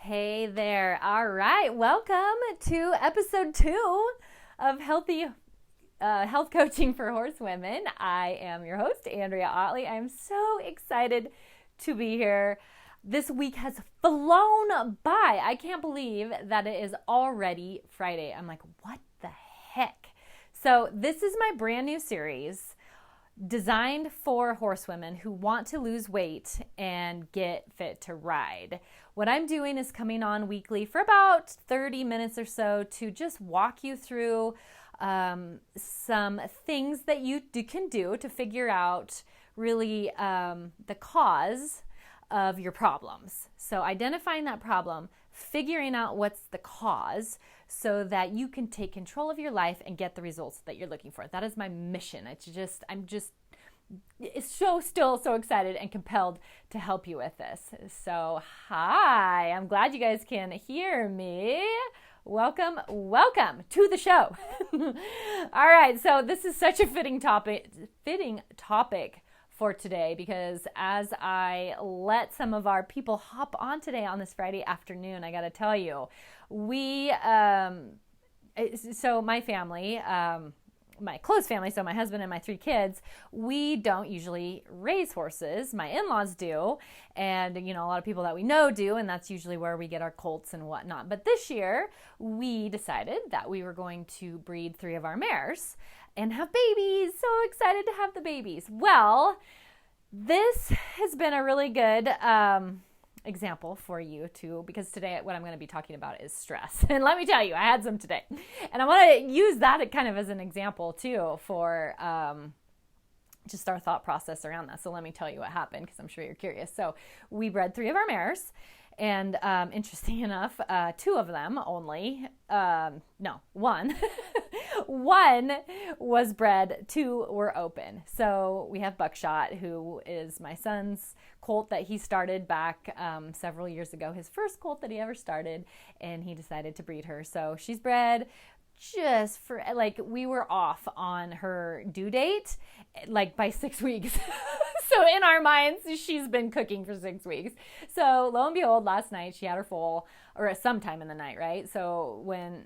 Hey there. All right. Welcome to episode 2 of Health Coaching for Horsewomen. I am your host, Andrea Otley. I'm so excited to be here. This week has flown by. I can't believe that it is already Friday. I'm like, what the heck? So this is my brand new series designed for horsewomen who want to lose weight and get fit to ride. What I'm doing is coming on weekly for about 30 minutes or so to just walk you through some things that you can do to figure out really the cause of your problems. So identifying that problem, figuring out what's the cause so that you can take control of your life and get the results that you're looking for. That is my mission. I'm still so excited and compelled to help you with this. So, hi, I'm glad you guys can hear me. Welcome to the show. All right, so this is such a fitting topic for today, because as I let some of our people hop on today on this Friday afternoon, I got to tell you, so my family, my close family, so my husband and my 3 kids, we don't usually raise horses. My in-laws do, and a lot of people that we know do, and that's usually where we get our colts and whatnot. But this year, we decided that we were going to breed 3 of our mares and have babies. So excited to have the babies. Well, this has been a really good example for you too, because today what I'm going to be talking about is stress. And let me tell you, I had some today. And I want to use that kind of as an example too for just our thought process around that. So let me tell you what happened, because I'm sure you're curious. So we bred 3 of our mares. And interesting enough, 2 of them only, one, one was bred, 2 were open. So we have Buckshot, who is my son's colt that he started back several years ago, his first colt that he ever started, and he decided to breed her. So she's bred just for, we were off on her due date, by 6 weeks. So in our minds, she's been cooking for 6 weeks. So lo and behold, last night she had her foal, or sometime in the night, right? So when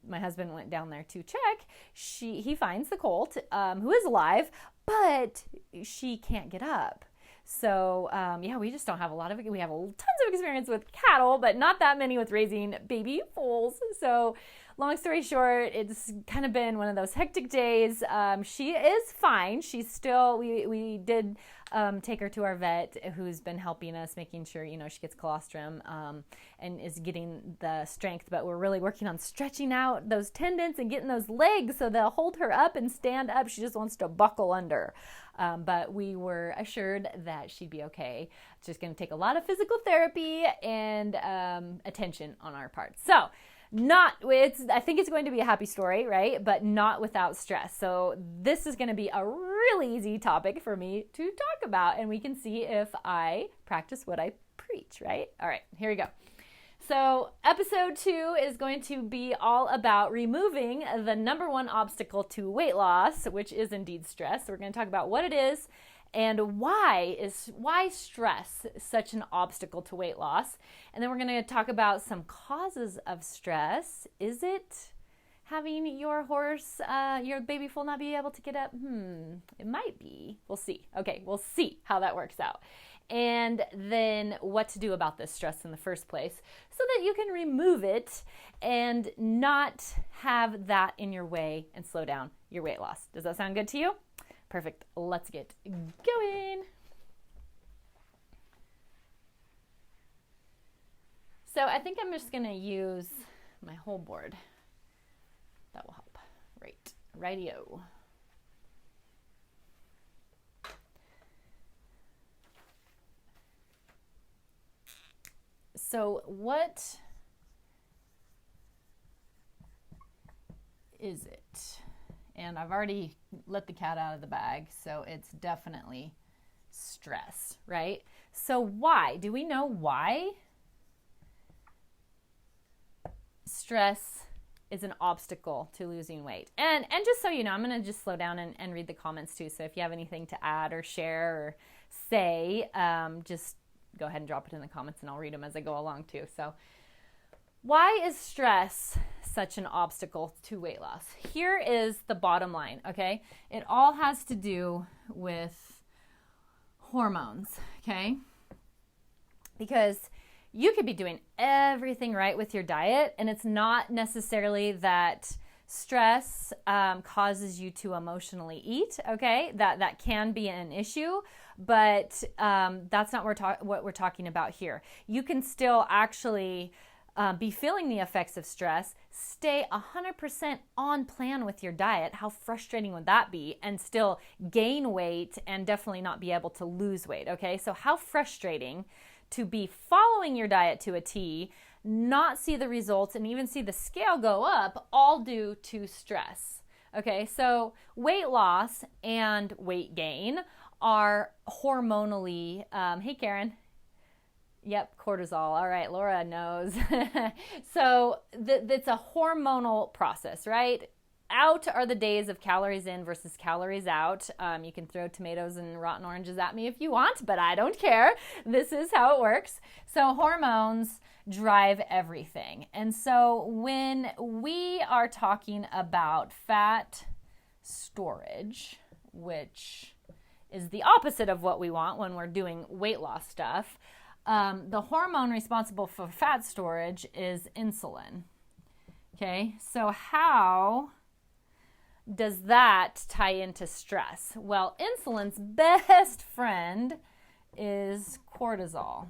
my husband went down there to check, he finds the colt, who is alive, but she can't get up. So we just don't have a lot of it. We have tons of experience with cattle, but not that many with raising baby foals. So long story short, it's kind of been one of those hectic days. She is fine. She's still, we did take her to our vet, who's been helping us, making sure, she gets colostrum and is getting the strength. But we're really working on stretching out those tendons and getting those legs so they'll hold her up and stand up. She just wants to buckle under. But we were assured that she'd be okay. It's just going to take a lot of physical therapy and attention on our part. So I think it's going to be a happy story, right? But not without stress. So this is going to be a really easy topic for me to talk about, and we can see if I practice what I preach, right? All right, here we go. So episode 2 is going to be all about removing the number one obstacle to weight loss, which is indeed stress. So we're going to talk about what it is and why stress is such an obstacle to weight loss. And then we're going to talk about some causes of stress. Is it having your horse, your baby foal not be able to get up? It might be. We'll see. Okay, we'll see how that works out. And then what to do about this stress in the first place so that you can remove it and not have that in your way and slow down your weight loss. Does that sound good to you? Perfect. Let's get going. So I think I'm just going to use my whole board. That will help. Right. Rightio. So what is it? And I've already let the cat out of the bag, so it's definitely stress, right? So why? Do we know why stress is an obstacle to losing weight? And just so you know, I'm going to just slow down and read the comments too. So if you have anything to add or share or say, just go ahead and drop it in the comments and I'll read them as I go along too. So why is stress such an obstacle to weight loss? Here is the bottom line, okay? It all has to do with hormones, okay? Because you could be doing everything right with your diet, and it's not necessarily that stress causes you to emotionally eat, okay? That can be an issue, but that's not what we're talking about here. You can still actually be feeling the effects of stress, stay 100% on plan with your diet. How frustrating would that be? And still gain weight and definitely not be able to lose weight, okay? So how frustrating to be following your diet to a T, not see the results, and even see the scale go up, all due to stress. Okay, so weight loss and weight gain are hormonally, hey Karen. Yep, cortisol. All right, Laura knows. So it's a hormonal process, right? Out are the days of calories in versus calories out. You can throw tomatoes and rotten oranges at me if you want, but I don't care. This is how it works. So hormones drive everything. And so when we are talking about fat storage, which is the opposite of what we want when we're doing weight loss stuff, the hormone responsible for fat storage is insulin. Okay, so how does that tie into stress? Well, insulin's best friend is cortisol.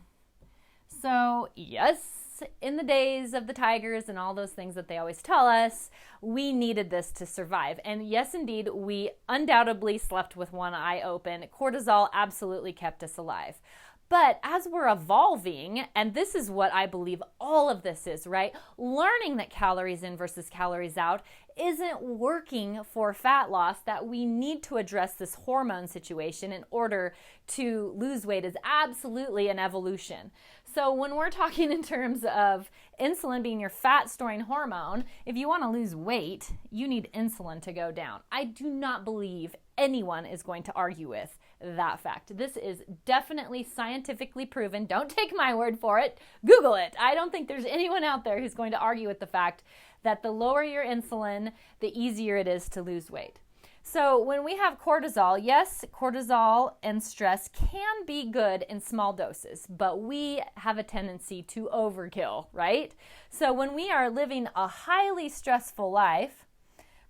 So yes, in the days of the tigers and all those things that they always tell us, we needed this to survive. And yes, indeed, we undoubtedly slept with one eye open. Cortisol absolutely kept us alive. But as we're evolving, and this is what I believe all of this is, right? Learning that calories in versus calories out isn't working for fat loss, that we need to address this hormone situation in order to lose weight is absolutely an evolution. So when we're talking in terms of insulin being your fat storing hormone, if you want to lose weight, you need insulin to go down. I do not believe anyone is going to argue with that fact. This is definitely scientifically proven. Don't take my word for it. Google it. I don't think there's anyone out there who's going to argue with the fact that the lower your insulin, the easier it is to lose weight. So when we have cortisol, yes, cortisol and stress can be good in small doses, but we have a tendency to overkill, right? So when we are living a highly stressful life,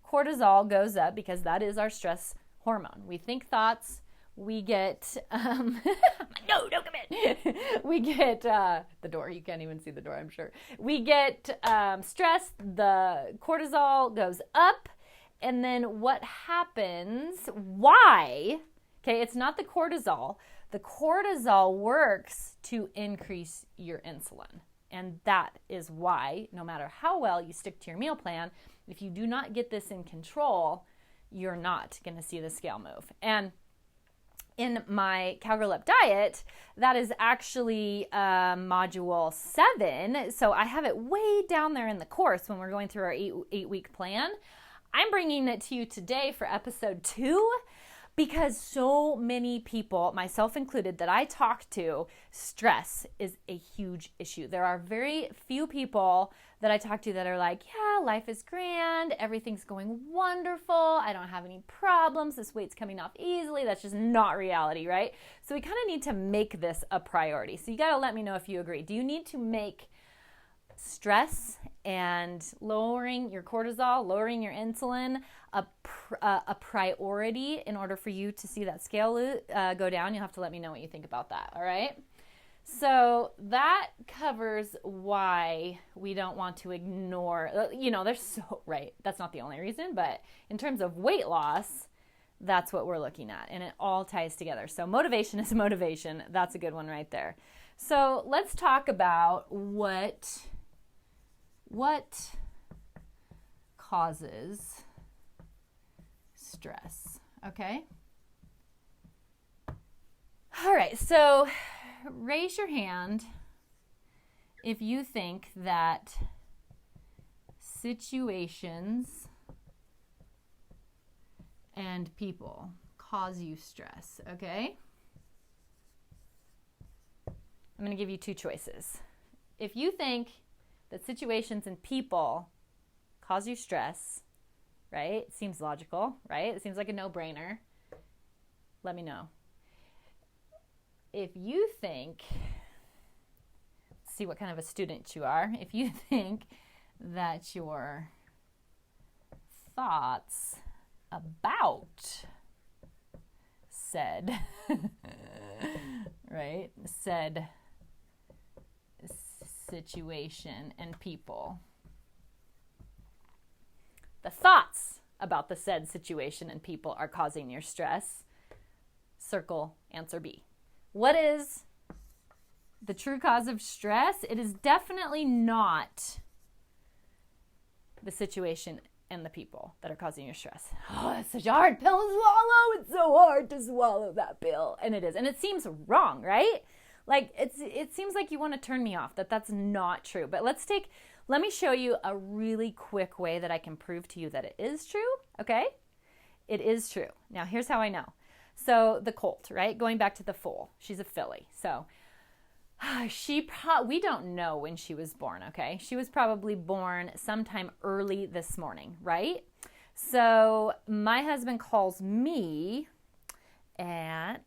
cortisol goes up because that is our stress hormone. We think thoughts, we get, no, don't come in. We get, the door, you can't even see the door, I'm sure. We get stressed, the cortisol goes up, and then what happens, why? Okay, it's not the cortisol. The cortisol works to increase your insulin. And that is why, no matter how well you stick to your meal plan, if you do not get this in control, you're not going to see the scale move. And in my Cowgirl Up diet, that is actually module 7. So I have it way down there in the course when we're going through our 8-week plan. I'm bringing it to you today for episode 2 because so many people, myself included, that I talk to, stress is a huge issue. There are very few people that I talk to that are like, yeah, life is grand, everything's going wonderful, I don't have any problems, this weight's coming off easily. That's just not reality, right? So we kind of need to make this a priority. So you got to let me know if you agree. Do you need to make stress and lowering your cortisol, lowering your insulin a priority in order for you to see that scale go down? You'll have to let me know what you think about that, all right? So that covers why we don't want to ignore, there's so, right, that's not the only reason, but in terms of weight loss, that's what we're looking at, and it all ties together. So motivation is motivation. That's a good one right there. So let's talk about what causes stress, okay? All right, so raise your hand if you think that situations and people cause you stress, okay? I'm going to give you two choices. If you think that situations and people cause you stress, right? It seems logical, right? It seems like a no-brainer. Let me know. If you think, let's see what kind of a student you are. If you think that your thoughts about said, right, said situation and people, the thoughts about the said situation and people are causing your stress, circle answer B. What is the true cause of stress? It is definitely not the situation and the people that are causing your stress. Oh, it's such a hard pill to swallow. It's so hard to swallow that pill. And it is. And it seems wrong, right? Like it seems like you want to turn me off, that's not true. But let me show you a really quick way that I can prove to you that it is true, okay? It is true. Now, here's how I know. So the colt, right? Going back to the foal. She's a filly. So we don't know when she was born, okay? She was probably born sometime early this morning, right? So my husband calls me at,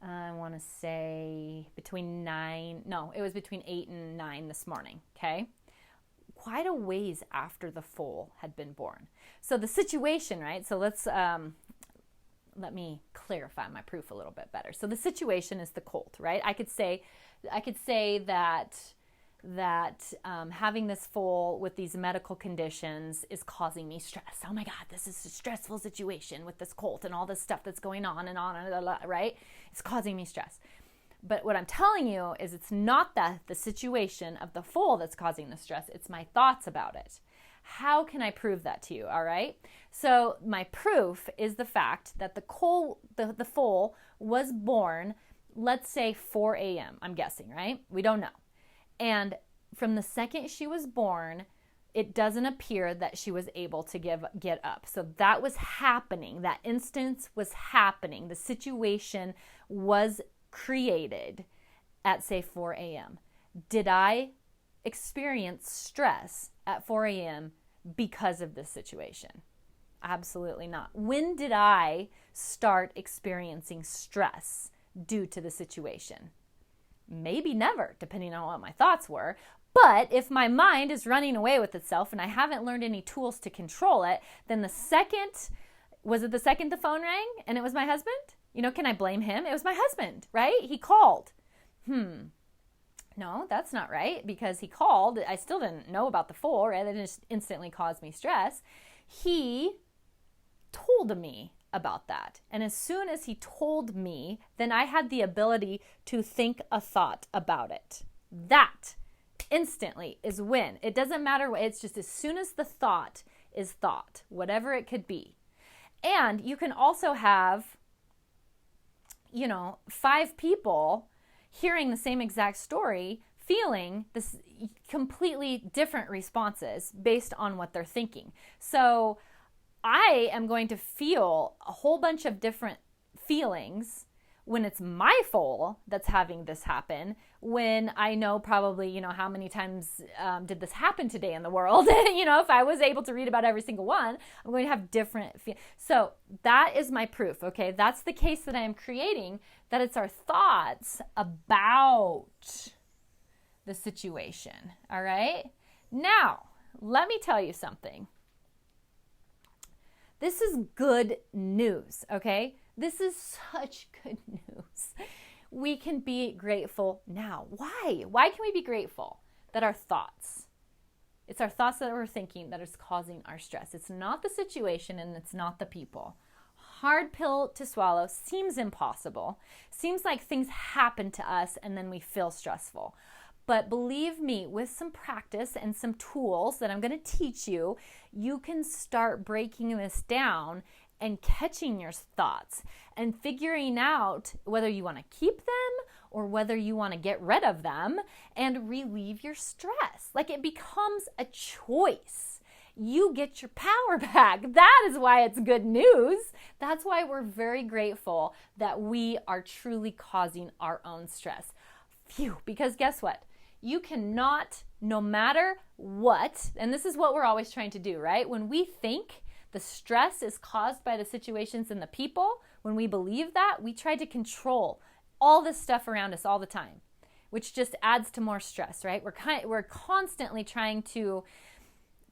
I want to say between 8 and 9 this morning, okay? Quite a ways after the foal had been born. So the situation, right? So let me clarify my proof a little bit better. So the situation is the colt, right? I could say that having this foal with these medical conditions is causing me stress. Oh my God, this is a stressful situation with this colt and all this stuff that's going on, right? It's causing me stress. But what I'm telling you is it's not the situation of the foal that's causing the stress. It's my thoughts about it. How can I prove that to you? All right. So my proof is the fact that the foal was born, let's say 4 a.m. I'm guessing, right? We don't know. And from the second she was born, it doesn't appear that she was able to get up. So that was happening. That instance was happening. The situation was created at, say, 4 a.m. Did I experience stress at 4 a.m. because of this situation? Absolutely not. When did I start experiencing stress due to the situation? Maybe never, depending on what my thoughts were. But if my mind is running away with itself and I haven't learned any tools to control it, then the second the phone rang and it was my husband? Can I blame him? It was my husband, right? He called. No, that's not right, because he called. I still didn't know about the foal, right? That just instantly caused me stress. He told me about that. And as soon as he told me, then I had the ability to think a thought about it. That instantly is when. It doesn't matter. It's just as soon as the thought is thought, whatever it could be. And you can also have, 5 people hearing the same exact story, feeling this completely different responses based on what they're thinking. So I am going to feel a whole bunch of different feelings when it's my foal that's having this happen, when I know probably, how many times did this happen today in the world? If I was able to read about every single one, I'm going to have different So that is my proof, okay? That's the case that I am creating, that it's our thoughts about the situation, all right? Now, let me tell you something. This is good news, okay? This is such good news. We can be grateful now. Why? Why can we be grateful? That our thoughts, it's our thoughts that we're thinking that is causing our stress. It's not the situation and it's not the people. Hard pill to swallow, seems impossible. Seems like things happen to us and then we feel stressful. But believe me, with some practice and some tools that I'm going to teach you, you can start breaking this down and catching your thoughts and figuring out whether you want to keep them or whether you want to get rid of them and relieve your stress. Like, it becomes a choice. you get your power back. That is why it's good news. That's why we're very grateful that we are truly causing our own stress. Phew, because guess what? You cannot, no matter what, and this is what we're always trying to do, right? When we think the stress is caused by the situations and the people, when we believe that, we try to control all this stuff around us all the time, which just adds to more stress, right? We're constantly trying to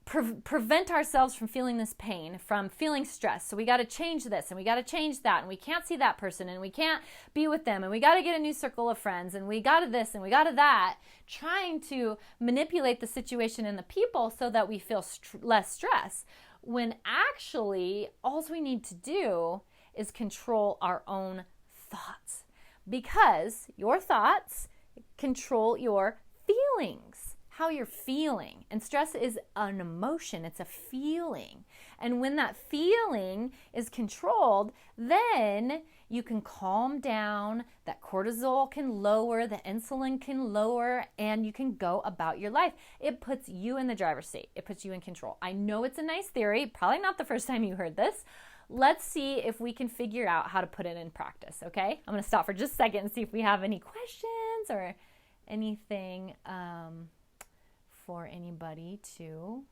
prevent ourselves from feeling this pain, from feeling stress. So we got to change this and we got to change that, and we can't see that person and we can't be with them, and we got to get a new circle of friends, and we got to this and we got to that, trying to manipulate the situation and the people so that we feel less stress, when actually all we need to do is control our own thoughts, because your thoughts control your feelings, how you're feeling. And stress is an emotion, it's a feeling. And when that feeling is controlled, then you can calm down, that cortisol can lower, the insulin can lower, and you can go about your life. It puts you in the driver's seat. It puts you in control. I know it's a nice theory, probably not the first time you heard this. Let's see if we can figure out how to put it in practice, okay? I'm going to stop for just a second and see if we have any questions or anything for anybody to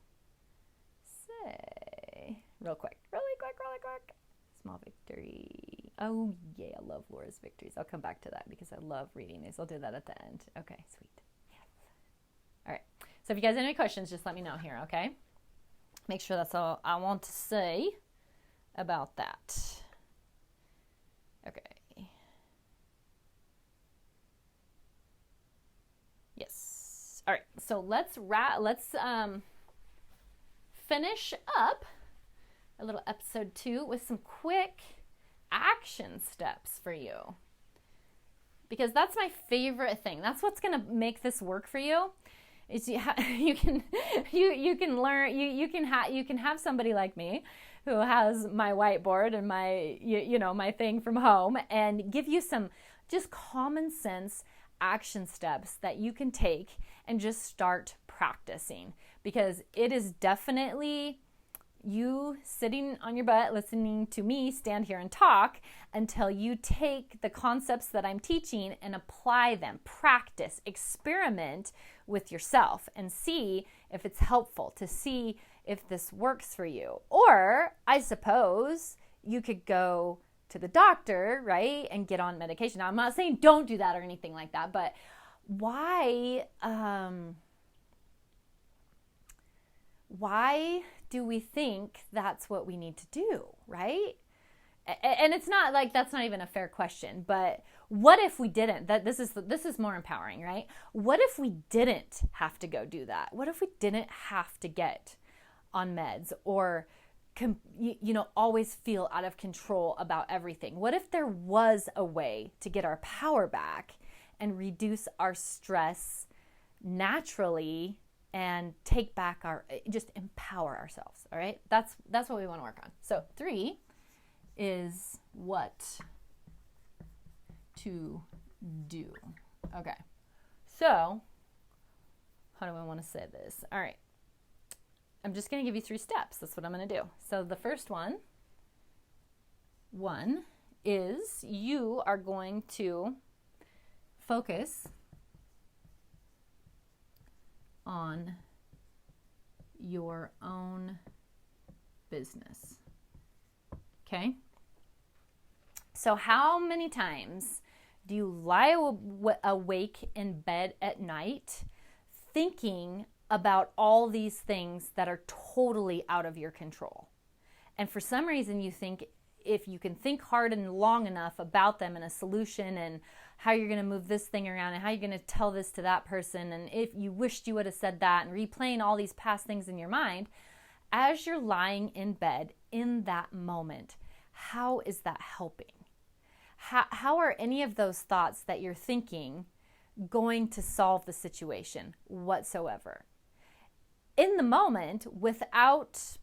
say. Really quick. Small victory. Oh, yeah, I love Laura's victories. I'll come back to that because I love reading these. I'll do that at the end. Okay, sweet. Yes. All right. So if you guys have any questions, just let me know here, okay? Make sure that's all I want to say about that. Okay. Yes. All right. So let's finish up a little episode 2 with some quick action steps for you, because that's my favorite thing. That's what's going to make this work for you. Is you can learn, you can have somebody like me who has my whiteboard and my my thing from home, and give you some just common sense action steps that you can take and just start practicing, because it is definitely you sitting on your butt listening to me stand here and talk until you take the concepts that I'm teaching and apply them, practice, experiment with yourself and see if it's helpful, to see if this works for you. Or I suppose you could go to the doctor, right, and get on medication. Now, I'm not saying don't do that or anything like that, but why do we think that's what we need to do, right? And it's not like that's not even a fair question, but what if we didn't? That this is more empowering, right? What if we didn't have to go do that? What if we didn't have to get on meds or always feel out of control about everything? What if there was a way to get our power back and reduce our stress naturally and take back just empower ourselves, all right? That's what we want to work on. So 3 is what to do. Okay, so how do I want to say this? All right, I'm just going to give you 3 steps. That's what I'm going to do. So the first one is you are going to focus on your own business. Okay? So how many times do you lie awake in bed at night thinking about all these things that are totally out of your control? And for some reason you think if you can think hard and long enough about them and a solution and how you're going to move this thing around and how you're going to tell this to that person, and if you wished you would have said that, and replaying all these past things in your mind, as you're lying in bed in that moment, how is that helping? How are any of those thoughts that you're thinking going to solve the situation whatsoever? In the moment, without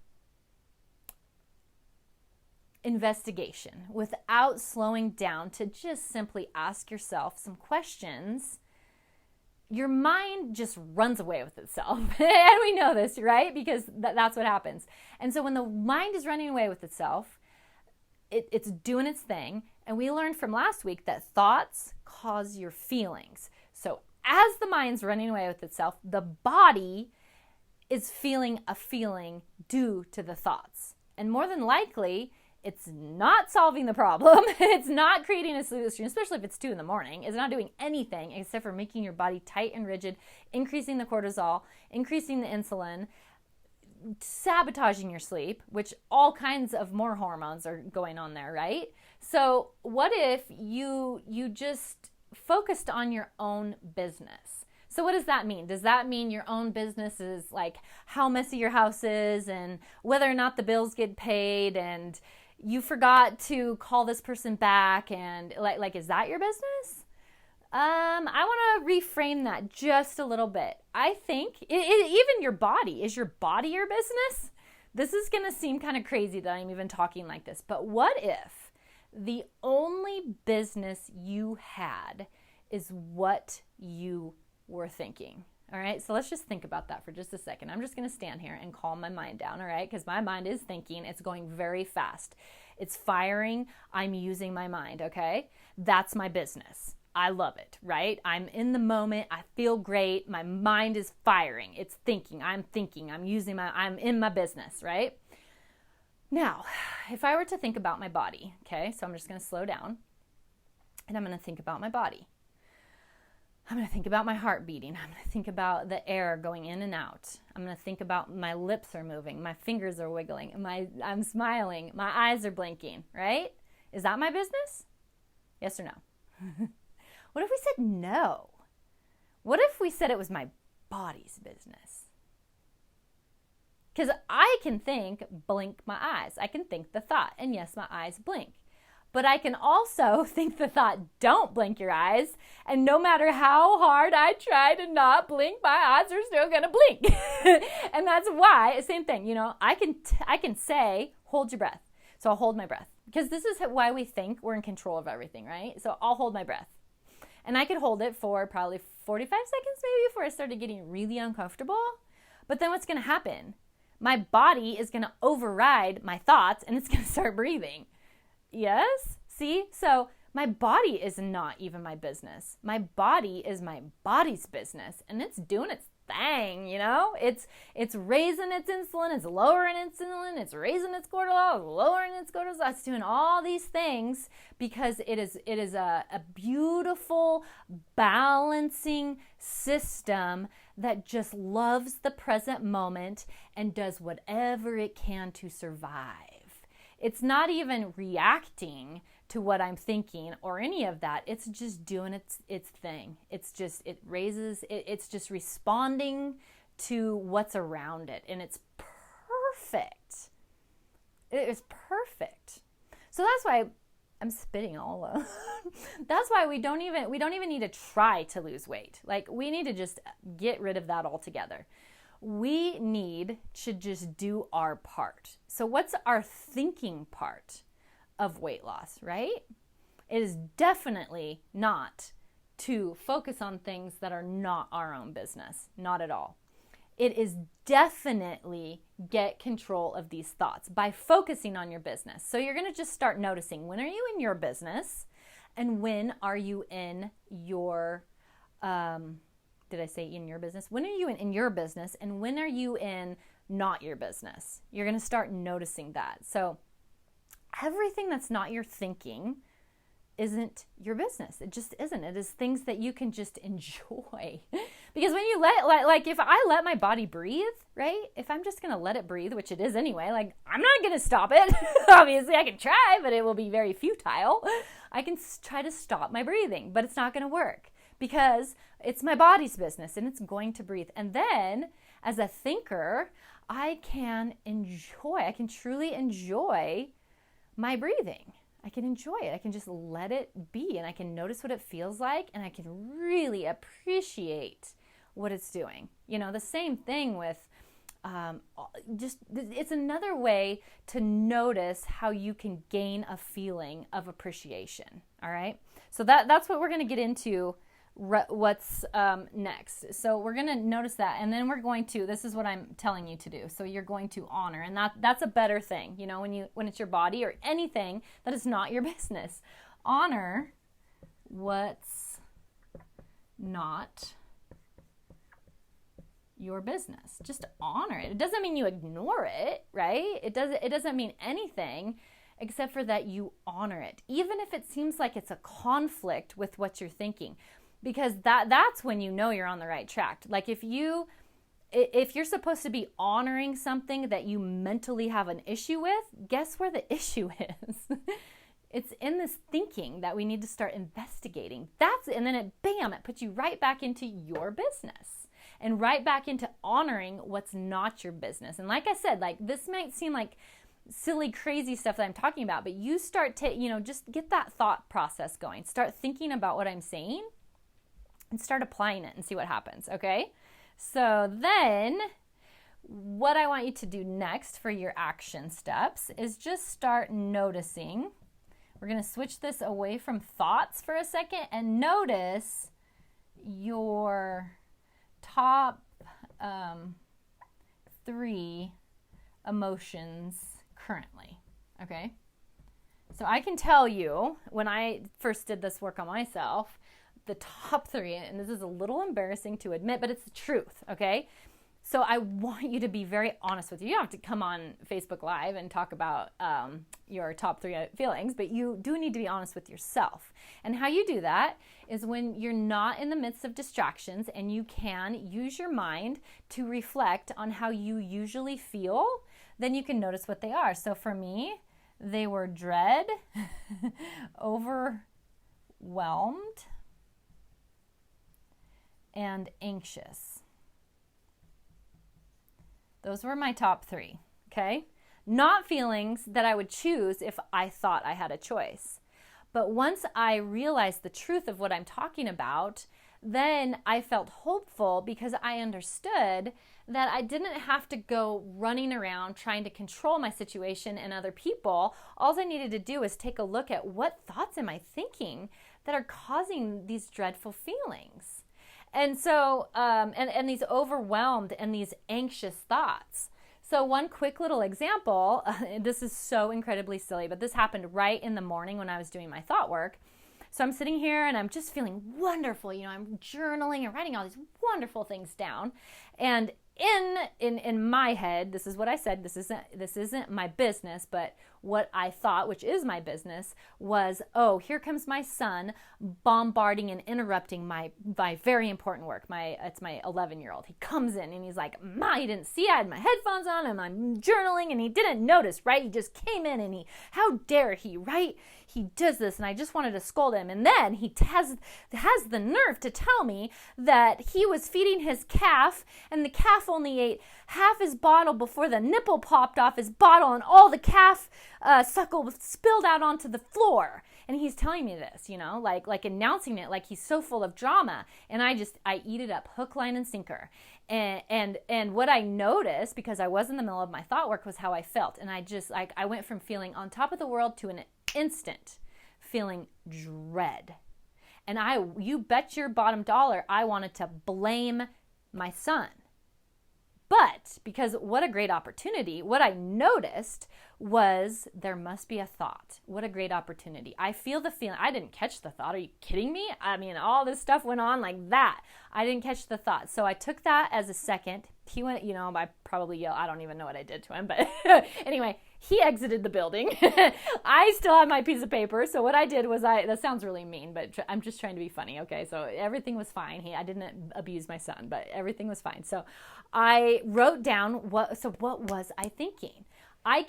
investigation, without slowing down to just simply ask yourself some questions, your mind just runs away with itself. And we know this, right? Because that's what happens. And so when the mind is running away with itself, it's doing its thing. And we learned from last week that thoughts cause your feelings. So as the mind's running away with itself, the body is feeling a feeling due to the thoughts. And more than likely, it's not solving the problem. It's not creating a solution, especially if it's 2 a.m. It's not doing anything except for making your body tight and rigid, increasing the cortisol, increasing the insulin, sabotaging your sleep, which all kinds of more hormones are going on there, right? So what if you just focused on your own business? So what does that mean? Does that mean your own business is like how messy your house is and whether or not the bills get paid and you forgot to call this person back and like is that your business? I want to reframe that just a little bit. I think even your body, is your body your business? This is going to seem kind of crazy that I'm even talking like this, but what if the only business you had is what you were thinking? All right, so let's just think about that for just a second. I'm just going to stand here and calm my mind down, all right? Because my mind is thinking. It's going very fast. It's firing. I'm using my mind, okay? That's my business. I love it, right? I'm in the moment. I feel great. My mind is firing. It's thinking. I'm in my business, right? Now, if I were to think about my body, okay, so I'm just going to slow down and I'm going to think about my body. I'm going to think about my heart beating. I'm going to think about the air going in and out. I'm going to think about my lips are moving. My fingers are wiggling. I'm smiling. My eyes are blinking, right? Is that my business? Yes or no? What if we said no? What if we said it was my body's business? Because I can think, blink my eyes. I can think the thought, and yes, my eyes blink. But I can also think the thought, don't blink your eyes, and no matter how hard I try to not blink, my eyes are still going to blink. And that's why, same thing, I can say, hold your breath. So I'll hold my breath. Because this is why we think we're in control of everything, right? So I'll hold my breath. And I could hold it for probably 45 seconds maybe before I started getting really uncomfortable. But then what's going to happen? My body is going to override my thoughts and it's going to start breathing. Yes? See? So my body is not even my business. My body is my body's business and it's doing its thing, It's raising its insulin, it's lowering insulin, it's raising its cortisol, it's lowering its cortisol. It's doing all these things because it is a beautiful balancing system that just loves the present moment and does whatever it can to survive. It's not even reacting to what I'm thinking or any of that. It's just doing its thing. It's just responding to what's around it. And it's perfect. It is perfect. So that's why I'm spitting all over. That's why we don't even need to try to lose weight. Like we need to just get rid of that altogether. We need to just do our part. So what's our thinking part of weight loss, right? It is definitely not to focus on things that are not our own business. Not at all. It is definitely get control of these thoughts by focusing on your business. So you're going to just start noticing, when are you in your business and when are you in your did I say in your business? When are you in your business and when are you in not your business? You're going to start noticing that. So everything that's not your thinking isn't your business. It just isn't. It is things that you can just enjoy. Because when you like if I let my body breathe, right? If I'm just going to let it breathe, which it is anyway, like I'm not going to stop it. Obviously I can try, but it will be very futile. I can try to stop my breathing, but it's not going to work. Because it's my body's business and it's going to breathe. And then as a thinker, I can truly enjoy my breathing. I can enjoy it. I can just let it be and I can notice what it feels like and I can really appreciate what it's doing. The same thing with it's another way to notice how you can gain a feeling of appreciation. All right. So that's what we're going to get into what's next. So we're going to notice that, and then we're going to, this is what I'm telling you to do. So you're going to honor, and that's a better thing, you know, when it's your body or anything that is not your business. Honor what's not your business. Just honor it. It doesn't mean you ignore it, right? It doesn't mean anything except for that you honor it, even if it seems like it's a conflict with what you're thinking, because that's when you know you're on the right track. Like if you're supposed to be honoring something that you mentally have an issue with, guess where the issue is? It's in this thinking that we need to start investigating. And then it puts you right back into your business and right back into honoring what's not your business. And like I said, like this might seem like silly, crazy stuff that I'm talking about, but you start to, just get that thought process going. Start thinking about what I'm saying and start applying it and see what happens, okay? So then what I want you to do next for your action steps is just start noticing. We're going to switch this away from thoughts for a second and notice your top 3 emotions currently, okay? So I can tell you, when I first did this work on myself, the top 3, and this is a little embarrassing to admit, but it's the truth, okay? So I want you to be very honest with you. You don't have to come on Facebook Live and talk about your top 3 feelings, but you do need to be honest with yourself. And how you do that is when you're not in the midst of distractions and you can use your mind to reflect on how you usually feel, then you can notice what they are. So for me, they were dread, overwhelmed, and anxious. Those were my top 3, okay? Not feelings that I would choose if I thought I had a choice. But once I realized the truth of what I'm talking about, then I felt hopeful because I understood that I didn't have to go running around trying to control my situation and other people. All I needed to do is take a look at what thoughts am I thinking that are causing these dreadful feelings. And so, and these overwhelmed and these anxious thoughts. So one quick little example, this is so incredibly silly, but this happened right in the morning when I was doing my thought work. So I'm sitting here and I'm just feeling wonderful. I'm journaling and writing all these wonderful things down. And in my head, this is what I said, this isn't my business, but what I thought, which is my business, was, oh, here comes my son bombarding and interrupting my very important work. It's my 11-year-old. He comes in and he's like, Ma, he didn't see I had my headphones on and I'm journaling and he didn't notice, right? He just came in and how dare he, right? He does this and I just wanted to scold him. And then he has the nerve to tell me that he was feeding his calf and the calf only ate half his bottle before the nipple popped off his bottle and all the calf suckle spilled out onto the floor. And he's telling me this, like announcing it like he's so full of drama. And I eat it up hook, line, and sinker. And what I noticed, because I was in the middle of my thought work, was how I felt. And I went from feeling on top of the world to an instant feeling dread. And you bet your bottom dollar I wanted to blame my son. But because what a great opportunity, what I noticed was there must be a thought. What a great opportunity. I feel the feeling. I didn't catch the thought. Are you kidding me? I mean, all this stuff went on like that. I didn't catch the thought. So I took that as a second. He went, I probably yelled. I don't even know what I did to him. But anyway, he exited the building. I still have my piece of paper. So what I did was that sounds really mean, but I'm just trying to be funny. Okay. So everything was fine. I didn't abuse my son, but everything was fine. So I wrote down what was I thinking? I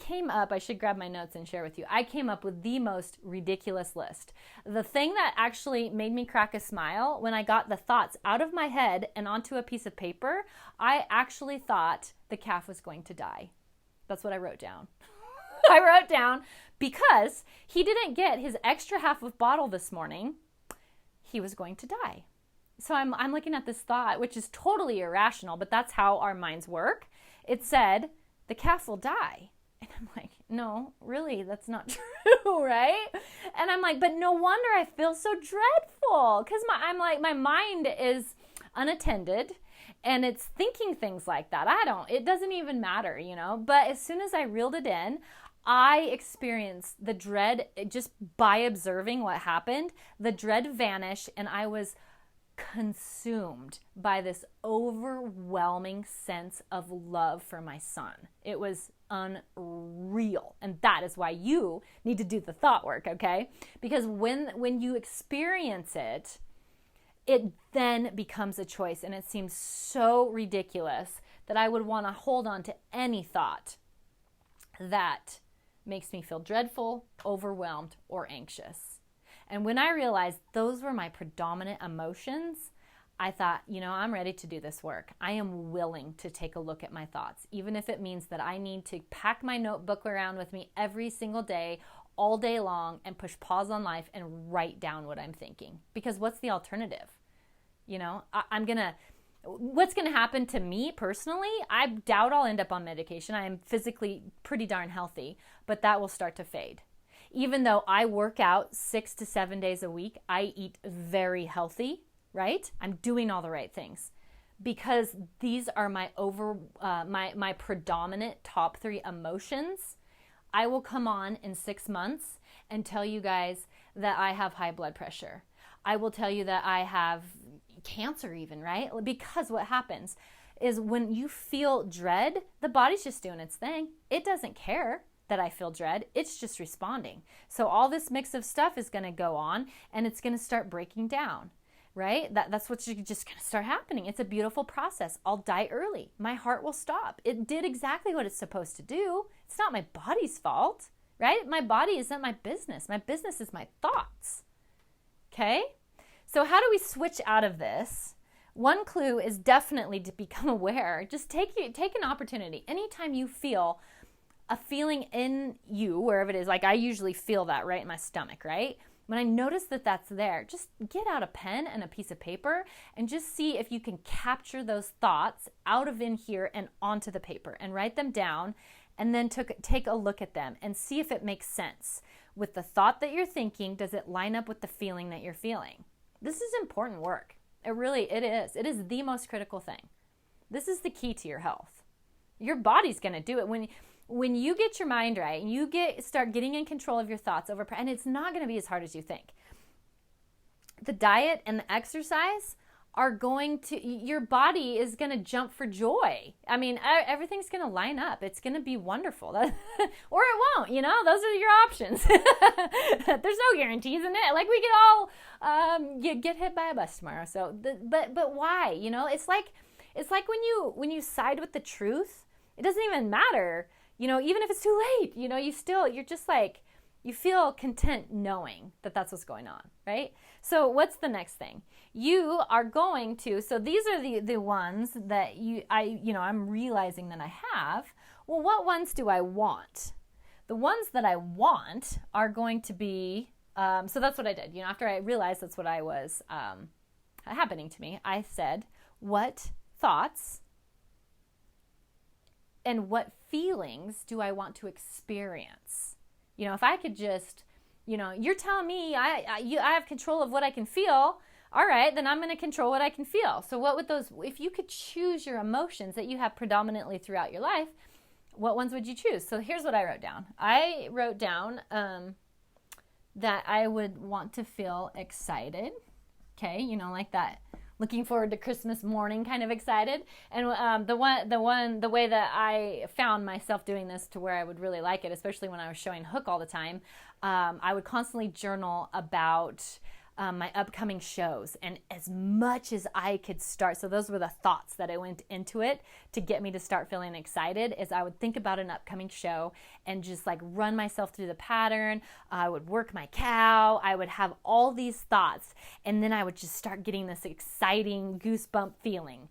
should grab my notes and share with you. I came up with the most ridiculous list. The thing that actually made me crack a smile when I got the thoughts out of my head and onto a piece of paper, I actually thought the calf was going to die. That's what I wrote down. I wrote down because he didn't get his extra half of bottle this morning, he was going to die. So I'm looking at this thought, which is totally irrational, but that's how our minds work. It said, the calf will die. And I'm I'm like, no, really, that's not true, right? And I'm like, but no wonder I feel so dreadful, because my mind is unattended and it's thinking things like that. It doesn't even matter, But as soon as I reeled it in, I experienced the dread just by observing what happened. The dread vanished, and I was consumed by this overwhelming sense of love for my son. It was unreal. And that is why you need to do the thought work, okay? Because when you experience it, it then becomes a choice, and it seems so ridiculous that I would want to hold on to any thought that makes me feel dreadful, overwhelmed, or anxious. And when I realized those were my predominant emotions, I thought, I'm ready to do this work. I am willing to take a look at my thoughts, even if it means that I need to pack my notebook around with me every single day, all day long, and push pause on life and write down what I'm thinking. Because what's the alternative? What's going to happen to me personally? I doubt I'll end up on medication. I am physically pretty darn healthy, but that will start to fade. Even though I work out 6 to 7 days a week, I eat very healthy, right? I'm doing all the right things because these are my predominant top 3 emotions. I will come on in 6 months and tell you guys that I have high blood pressure. I will tell you that I have cancer even, right? Because what happens is when you feel dread, the body's just doing its thing. It doesn't care that I feel dread. It's just responding. So all this mix of stuff is going to go on, and it's going to start breaking down, right? That's what's just going to start happening. It's a beautiful process. I'll die early. My heart will stop. It did exactly what it's supposed to do. It's not my body's fault, right? My body isn't my business. My business is my thoughts. Okay? So how do we switch out of this? One clue is definitely to become aware. Just take an opportunity. Anytime you feel a feeling in you, wherever it is, like I usually feel that right in my stomach, right? When I notice that that's there, just get out a pen and a piece of paper and just see if you can capture those thoughts out of in here and onto the paper and write them down, and then take a look at them and see if it makes sense. With the thought that you're thinking, does it line up with the feeling that you're feeling? This is important work. It is. It is the most critical thing. This is the key to your health. Your body's going to do it. When you get your mind right and you start getting in control of your thoughts and it's not going to be as hard as you think. The diet and the exercise your body is going to jump for joy. I mean, everything's going to line up. It's going to be wonderful. Or it won't, those are your options. There's no guarantees in it. Like we could all get hit by a bus tomorrow. So, but why? It's like when you side with the truth, it doesn't even matter. Even if it's too late, you're just like, you feel content knowing that that's what's going on, right? So what's the next thing? You are going to, so these are the ones that I'm realizing that I have. Well, what ones do I want? The ones that I want are going to be, so that's what I did. After I realized that's what I was happening to me, I said, what thoughts and what feelings do I want to experience? If I could just, you're telling me I have control of what I can feel. All right, then I'm going to control what I can feel. So what would if you could choose your emotions that you have predominantly throughout your life, what ones would you choose? So here's what I wrote down. I wrote down that I would want to feel excited. Okay, like that. Looking forward to Christmas morning, kind of excited. And the way that I found myself doing this to where I would really like it, especially when I was showing Hook all the time, I would constantly journal about my upcoming shows, and as much as I could start. So those were the thoughts that I went into it to get me to start feeling excited, is I would think about an upcoming show and just like run myself through the pattern. I would work my cow. I would have all these thoughts, and then I would just start getting this exciting goosebump feeling.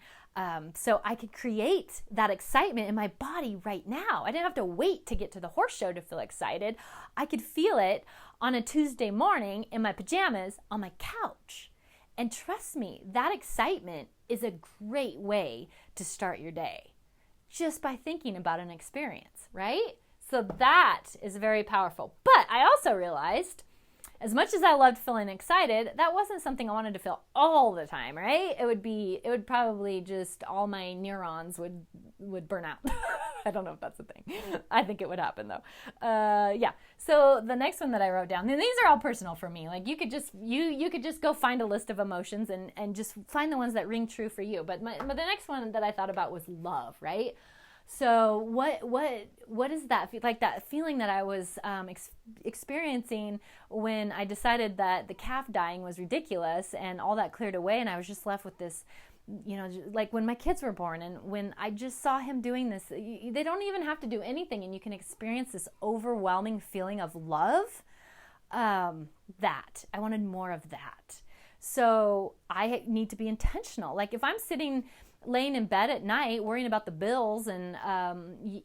So I could create that excitement in my body right now. I didn't have to wait to get to the horse show to feel excited. I could feel it on a Tuesday morning in my pajamas on my couch. And trust me, that excitement is a great way to start your day just by thinking about an experience, right? So that is very powerful. But I also realized, as much as I loved feeling excited, that wasn't something I wanted to feel all the time, right? It would probably just, all my neurons would burn out. I don't know if that's a thing. I think it would happen though. Yeah. So the next one that I wrote down, and these are all personal for me. Like you could just go find a list of emotions and just find the ones that ring true for you. But the next one that I thought about was love, right? So what is that, like that feeling that I was experiencing when I decided that the calf dying was ridiculous and all that cleared away, and I was just left with this, like when my kids were born and when I just saw him doing this. They don't even have to do anything, and you can experience this overwhelming feeling of love. That I wanted more of that. So I need to be intentional. Like if I'm laying in bed at night worrying about the bills and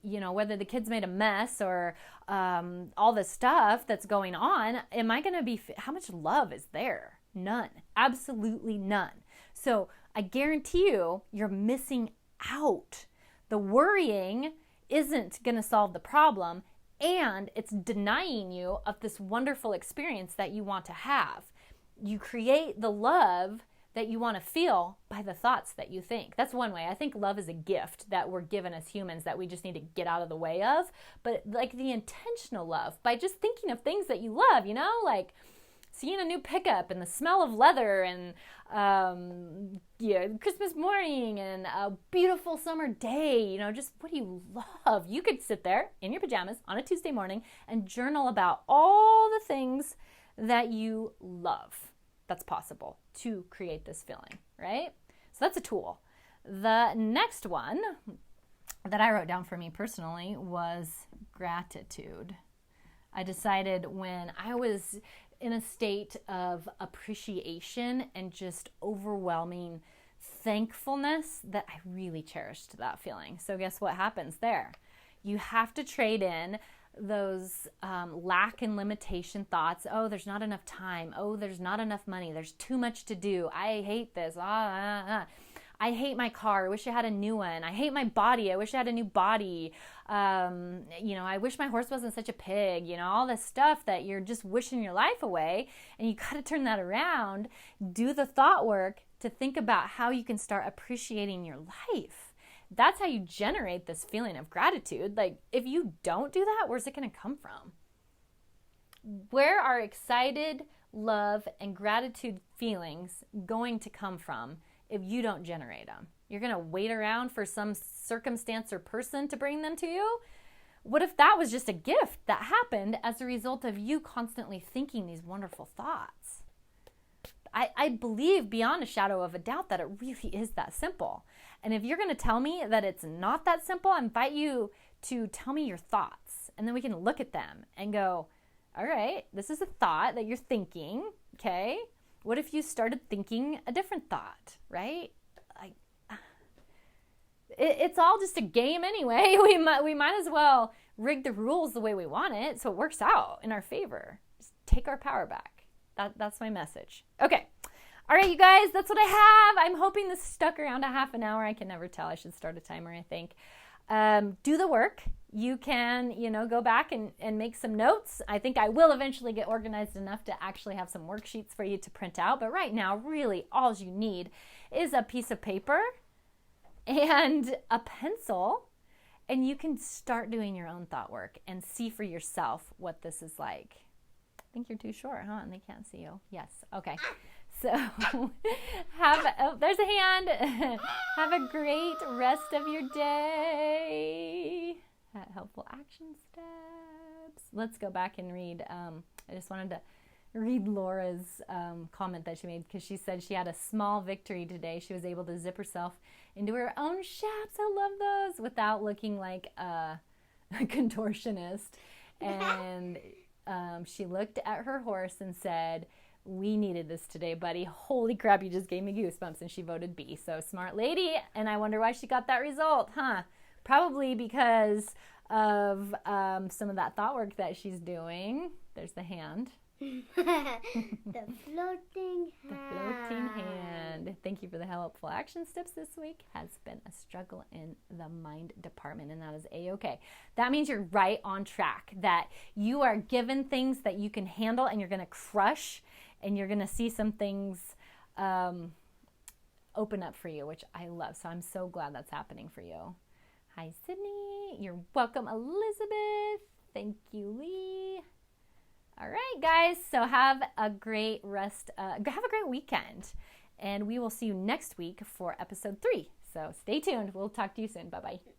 whether the kids made a mess or all the stuff that's going on, am I going to be, how much love is there? None. Absolutely none. So I guarantee you're missing out. The worrying isn't going to solve the problem, and it's denying you of this wonderful experience that you want to have. You create the love that you want to feel by the thoughts that you think. That's one way. I think love is a gift that we're given as humans that we just need to get out of the way of. But like the intentional love, by just thinking of things that you love, like seeing a new pickup and the smell of leather and Christmas morning and a beautiful summer day, just what do you love? You could sit there in your pajamas on a Tuesday morning and journal about all the things that you love. That's possible to create this feeling, right? So that's a tool. The next one that I wrote down for me personally was gratitude. I decided when I was in a state of appreciation and just overwhelming thankfulness that I really cherished that feeling. So guess what happens there? You have to trade in those lack and limitation thoughts. Oh, there's not enough time. Oh, there's not enough money. There's too much to do. I hate this. I hate my car. I wish I had a new one. I hate my body. I wish I had a new body. I wish my horse wasn't such a pig. All this stuff that you're just wishing your life away. And you got to turn that around. Do the thought work to think about how you can start appreciating your life. That's how you generate this feeling of gratitude. Like, if you don't do that, where's it going to come from? Where are excited, love, and gratitude feelings going to come from if you don't generate them? You're going to wait around for some circumstance or person to bring them to you? What if that was just a gift that happened as a result of you constantly thinking these wonderful thoughts? I believe beyond a shadow of a doubt that it really is that simple. And if you're going to tell me that it's not that simple, I invite you to tell me your thoughts. And then we can look at them and go, all right, this is a thought that you're thinking, okay? What if you started thinking a different thought, right? It's all just a game anyway. We might as well rig the rules the way we want it so it works out in our favor. Just take our power back. That's my message. Okay. All right, you guys, that's what I have. I'm hoping this stuck around a half an hour. I can never tell. I should start a timer, I think. Do the work. You can, go back and make some notes. I think I will eventually get organized enough to actually have some worksheets for you to print out. But right now, really, all you need is a piece of paper and a pencil, and you can start doing your own thought work and see for yourself what this is like. I think you're too short, huh? And they can't see you. Yes. Okay. So there's a hand. Have a great rest of your day. Helpful action steps. Let's go back and read. I just wanted to read Laura's comment that she made, because she said she had a small victory today. She was able to zip herself into her own chaps. I love those, without looking like a contortionist. And she looked at her horse and said, "We needed this today, buddy. Holy crap, you just gave me goosebumps." And she voted B. So smart lady. And I wonder why she got that result, huh? Probably because of some of that thought work that she's doing. There's the hand. The floating hand. The floating hand. Thank you for the helpful action steps this week. Has been a struggle in the mind department, and that is A-okay. That means you're right on track, that you are given things that you can handle and you're going to crush, and you're going to see some things open up for you, which I love. So I'm so glad that's happening for you. Hi, Sydney. You're welcome, Elizabeth. Thank you, Lee. All right, guys. So have a great weekend. And we will see you next week for episode 3. So stay tuned. We'll talk to you soon. Bye-bye.